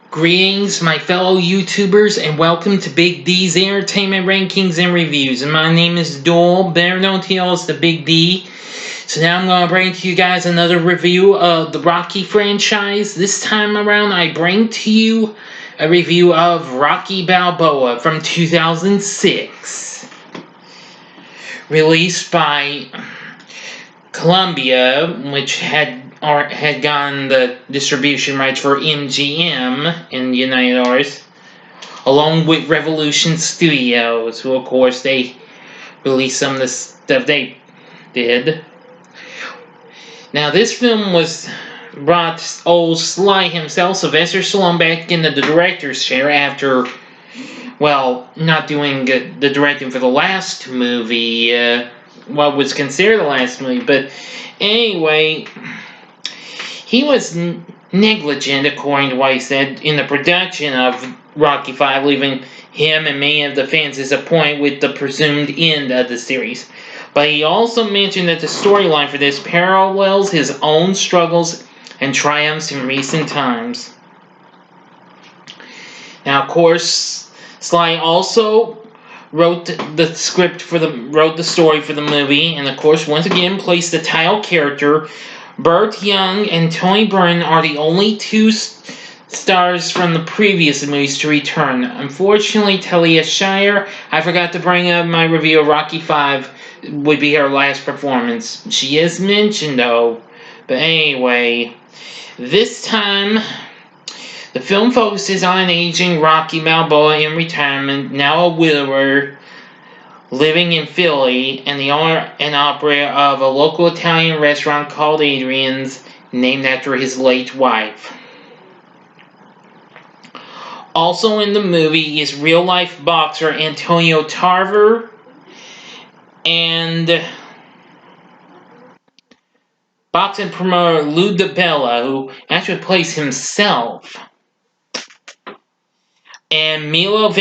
Greetings, my fellow YouTubers, and welcome to Big D's Entertainment Rankings and Reviews. And my name is Doyle, better known to y'all as the Big D. So now I'm going to bring to you guys another review of the Rocky franchise. This time around, I bring to you a review of Rocky Balboa from 2006. Released by Columbia, which had gotten the distribution rights for MGM in the United Arts, along with Revolution Studios, who of course they released some of the stuff they did. Now this film brought old Sly himself, Sylvester Stallone, back into the director's chair after, well, not doing the directing for the last movie, what was considered the last movie, but anyway, he was negligent, according to what he said, in the production of Rocky V, leaving him and many of the fans disappointed with the presumed end of the series. But he also mentioned that the storyline for this parallels his own struggles and triumphs in recent times. Now, of course, Sly also wrote the story for the movie, and of course, once again, placed the title character. Burt Young and Tony Burton are the only two stars from the previous movies to return. Unfortunately, Talia Shire, I forgot to bring up my review of Rocky V, would be her last performance. She is mentioned though. But anyway, this time, the film focuses on an aging Rocky Balboa in retirement, now a widower, living in Philly, and the owner and operator of a local Italian restaurant called Adrian's, named after his late wife. Also in the movie is real-life boxer Antonio Tarver and boxing promoter Lou DiBella, who actually plays himself, and Milo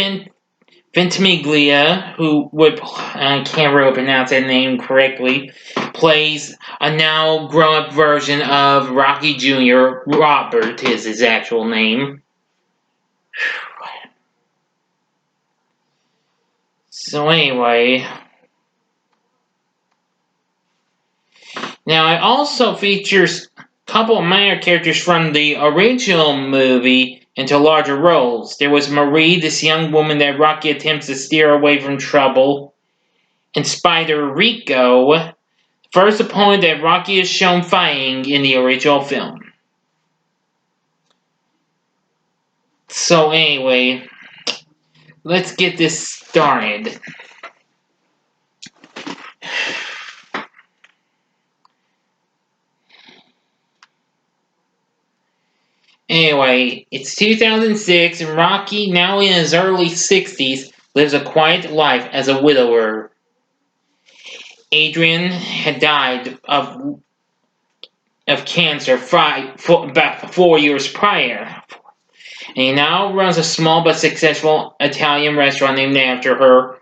Ventimiglia, who I can't really pronounce that name correctly, plays a now grown-up version of Rocky Jr. Robert is his actual name. So anyway, now it also features a couple of minor characters from the original movie into larger roles. There was Marie, this young woman that Rocky attempts to steer away from trouble, and Spider Rico, first opponent that Rocky is shown fighting in the original film. So anyway, let's get this started. Anyway, it's 2006, and Rocky, now in his early 60s, lives a quiet life as a widower. Adrian had died of cancer about 4 years prior, and he now runs a small but successful Italian restaurant named after her,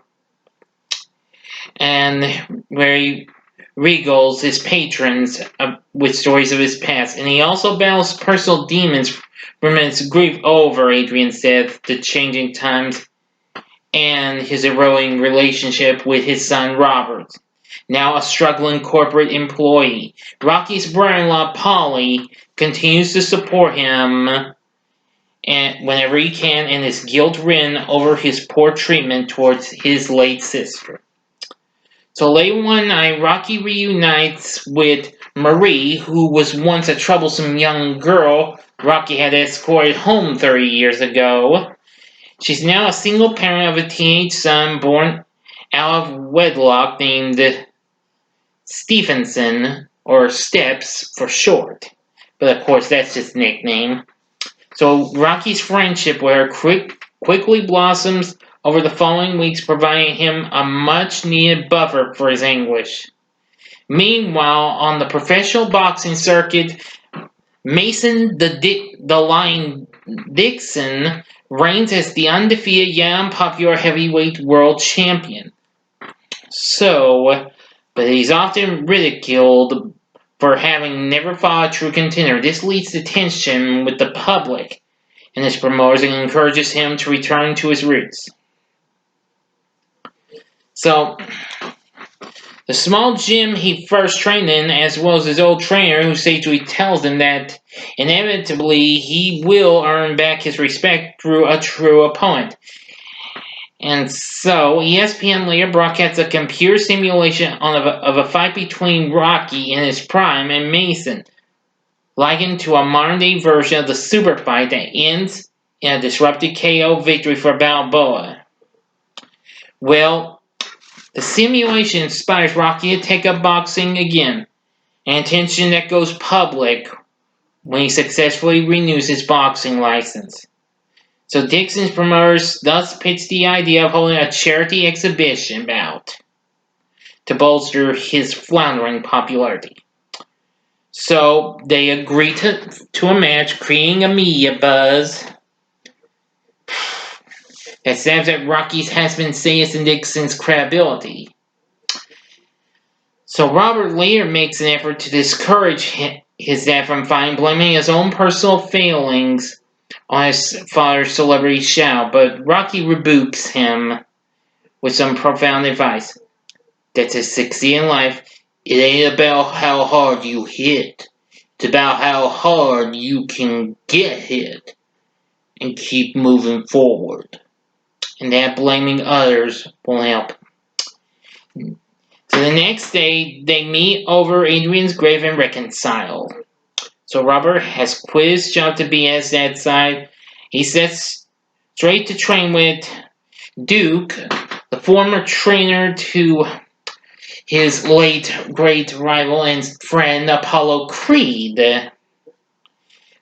and where he regals his patrons with stories of his past, and he also battles personal demons from his grief over Adrian's death, the changing times, and his eroding relationship with his son Robert, now a struggling corporate employee. Rocky's brother-in-law Polly continues to support him and whenever he can, and is guilt-ridden over his poor treatment towards his late sister. So late one night, Rocky reunites with Marie, who was once a troublesome young girl Rocky had escorted home 30 years ago. She's now a single parent of a teenage son born out of wedlock named Stephenson, or Steps for short. But of course, that's just a nickname. So Rocky's friendship with her quickly blossoms over the following weeks, providing him a much-needed buffer for his anguish. Meanwhile, on the professional boxing circuit, Mason the Lion Dixon reigns as the undefeated yet unpopular heavyweight world champion. But he's often ridiculed for having never fought a true contender. This leads to tension with the public and his promoter encourages him to return to his roots. So, the small gym he first trained in, as well as his old trainer, who sagely tells him that inevitably he will earn back his respect through a true opponent. And so, ESPN later broadcasts a computer simulation of a fight between Rocky in his prime and Mason, likened to a modern-day version of the super fight that ends in a disruptive KO victory for Balboa. Well, the simulation inspires Rocky to take up boxing again, an intention that goes public when he successfully renews his boxing license. So Dixon's promoters thus pitched the idea of holding a charity exhibition bout to bolster his floundering popularity. So they agreed to a match, creating a media buzz that says that Rocky's has been saying Dixon's credibility. So Robert later makes an effort to discourage his dad from fighting, blaming his own personal failings on his father's celebrity shout, but Rocky rebukes him with some profound advice that to succeed in life, it ain't about how hard you hit. It's about how hard you can get hit and keep moving forward. And that blaming others won't help. So the next day, they meet over Adrian's grave and reconcile. So Robert has quit his job to be at his dad's side. He sets straight to train with Duke, the former trainer to his late great rival and friend Apollo Creed,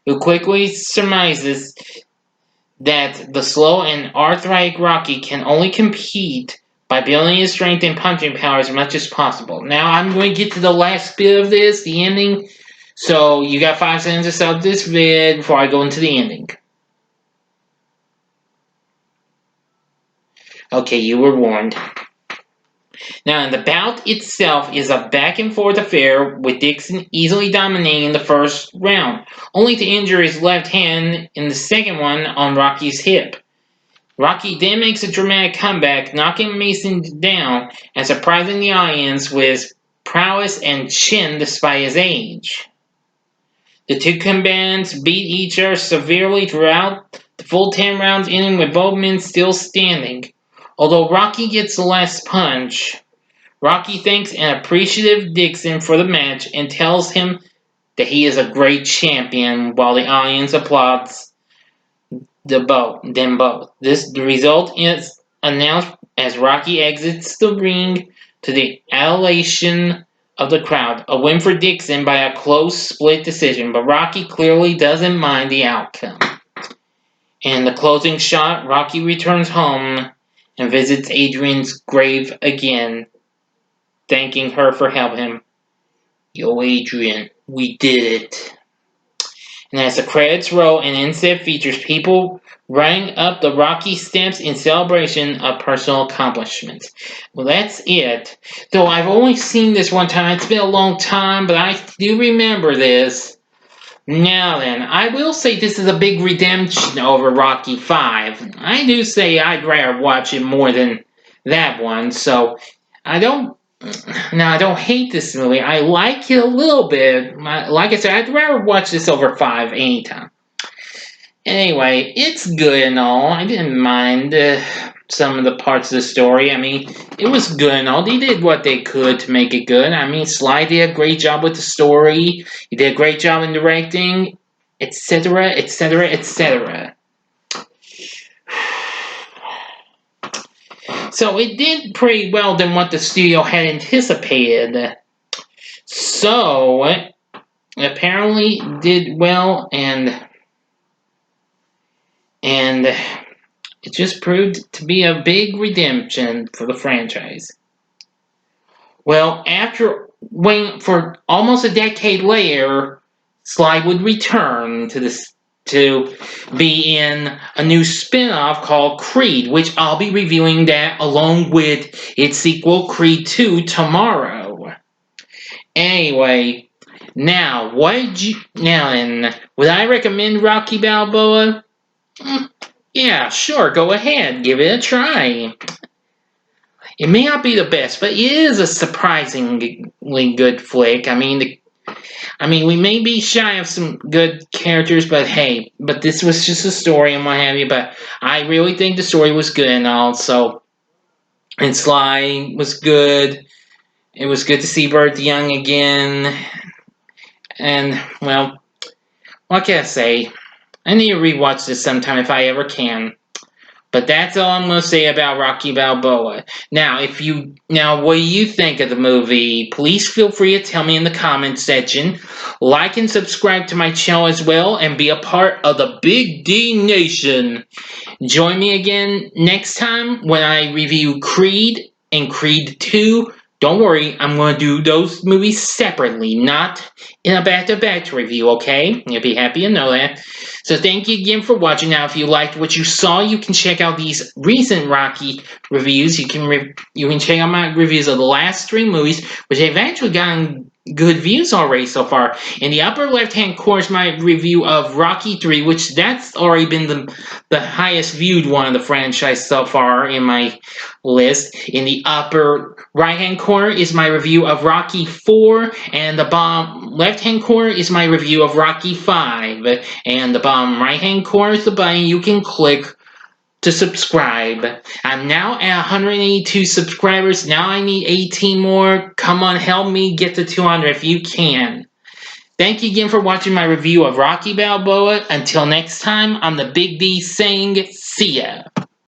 who quickly surmises that the slow and arthritic Rocky can only compete by building his strength and punching power as much as possible. Now I'm going to get to the last bit of this, the ending. So you got 5 seconds to sub this vid before I go into the ending. Okay, you were warned. Now, the bout itself is a back-and-forth affair, with Dixon easily dominating the first round, only to injure his left hand in the second one on Rocky's hip. Rocky then makes a dramatic comeback, knocking Mason down and surprising the audience with his prowess and chin despite his age. The two combatants beat each other severely throughout the full 10 rounds, ending with both men still standing. Although Rocky gets the last punch, Rocky thanks an appreciative Dixon for the match and tells him that he is a great champion, while the audience applauds them both. The result is announced as Rocky exits the ring to the adulation of the crowd. A win for Dixon by a close split decision, but Rocky clearly doesn't mind the outcome. In the closing shot, Rocky returns home and visits Adrian's grave again, thanking her for helping him. Yo, Adrian, we did it. And as the credits roll, an inset features people running up the Rocky steps in celebration of personal accomplishments. Well, that's it. Though I've only seen this one time. It's been a long time, but I do remember this. Now then, I will say this is a big redemption over Rocky 5. I do say I'd rather watch it more than that one, so I don't hate this movie. I like it a little bit. Like I said, I'd rather watch this over 5 anytime. Anyway, it's good and all. I didn't mind some of the parts of the story. I mean, it was good and all. They did what they could to make it good. I mean, Sly did a great job with the story. He did a great job in directing, etc., etc., etc. So it did pretty well than what the studio had anticipated. So it apparently did well, and it just proved to be a big redemption for the franchise. Well, after waiting for almost a decade later, Sly would return to be in a new spin-off called Creed, which I'll be reviewing that along with its sequel, Creed 2, tomorrow. Anyway, now, would I recommend Rocky Balboa? Mm, yeah, sure, go ahead, give it a try. It may not be the best, but it is a surprisingly good flick. We may be shy of some good characters, but hey, but this was just a story and what have you. But I really think the story was good and all. So, and Sly was good. It was good to see Burt Young again. And well, what can I say? I need to rewatch this sometime if I ever can. But that's all I'm gonna say about Rocky Balboa. Now, what do you think of the movie? Please feel free to tell me in the comments section. Like and subscribe to my channel as well, and be a part of the Big D Nation. Join me again next time when I review Creed and Creed 2. Don't worry, I'm going to do those movies separately, not in a back-to-back review, okay? You'll be happy to know that. So thank you again for watching. Now, if you liked what you saw, you can check out these recent Rocky reviews. You can check out my reviews of the last 3 movies, which have actually gotten good views already so far. In the upper left-hand corner is my review of Rocky 3, which that's already been the highest viewed one of the franchise so far in my list. In the upper right hand corner is my review of Rocky 4, and the bottom left hand corner is my review of Rocky 5. And the bottom right hand corner is the button you can click to subscribe. I'm now at 182 subscribers. Now I need 18 more. Come on, help me get to 200 if you can. Thank you again for watching my review of Rocky Balboa. Until next time, I'm the Big D saying see ya.